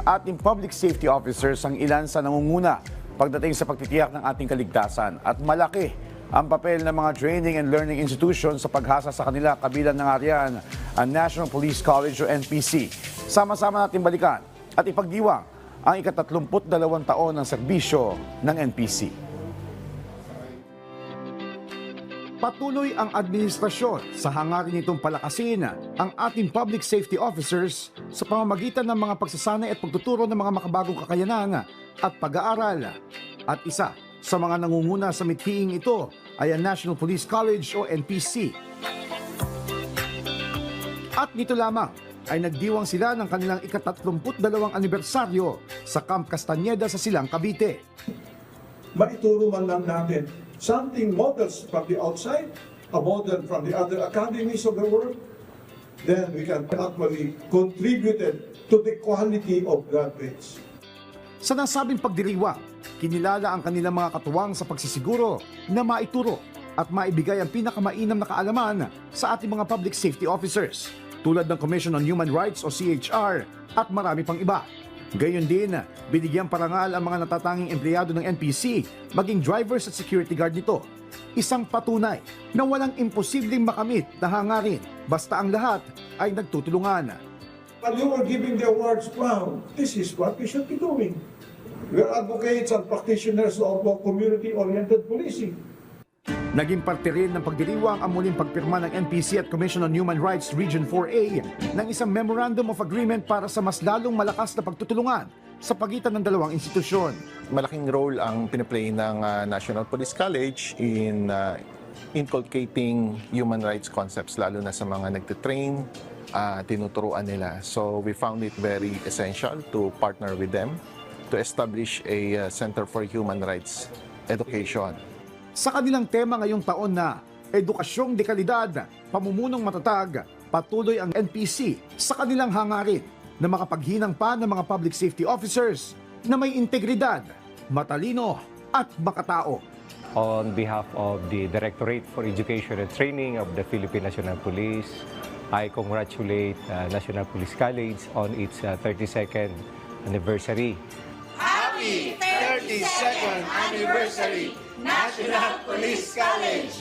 ating public safety officers ang ilan sa nangunguna pagdating sa pagtitiyak ng ating kaligtasan. At malaki ang papel ng mga training and learning institutions sa paghasa sa kanila, kabilang ng ariyan ang National Police College o NPC. Sama-sama natin balikan at ipagdiwang ang ika-32 taon ng serbisyo ng NPC. Patuloy ang administrasyon sa hangarin nitong palakasin ang ating public safety officers sa pamamagitan ng mga pagsasanay at pagtuturo ng mga makabagong kakayanan at pag-aaral. At isa sa mga nangunguna sa mithiing ito ay ang National Police College o NPC. At dito lamang ay nagdiwang sila ng kanilang ika-32 anibersaryo sa Camp Castañeda sa Silang, Cavite. Maituro man lang natin something models from the outside, a model from the other academies of the world, then we can actually contribute to the quality of graduates. Sa nasabing pagdiriwang, kinilala ang kanilang mga katuwang sa pagsisiguro na maituro at maibigay ang pinakamainam na kaalaman sa ating mga public safety officers, tulad ng Commission on Human Rights o CHR at marami pang iba. Gayon din, binigyang parangal ang mga natatanging empleyado ng NPC, maging drivers at security guard nito. Isang patunay na walang imposibleng makamit na hangarin basta ang lahat ay nagtutulungan. While you were giving the awards, wow, this is what we should be doing. We are advocates and practitioners of community-oriented policing. Naging parte rin ng pagdiriwang ang muling pagpirma ng NPC at Commission on Human Rights Region 4A ng isang Memorandum of Agreement para sa mas lalong malakas na pagtutulungan sa pagitan ng dalawang institusyon. Malaking role ang piniplay ng National Police College in inculcating human rights concepts, lalo na sa mga nagtitrain, tinuturuan nila. So we found it very essential to partner with them to establish a Center for Human Rights Education. Sa kanilang tema ngayong taon na Edukasyong de Kalidad, Pamumunong Matatag, patuloy ang NPC sa kanilang hangarin na makapaghinang pa ng mga public safety officers na may integridad, matalino at makatao. On behalf of the Directorate for Education and Training of the Philippine National Police, I congratulate National Police College on its 32nd anniversary. Happy 32nd anniversary, National Police College!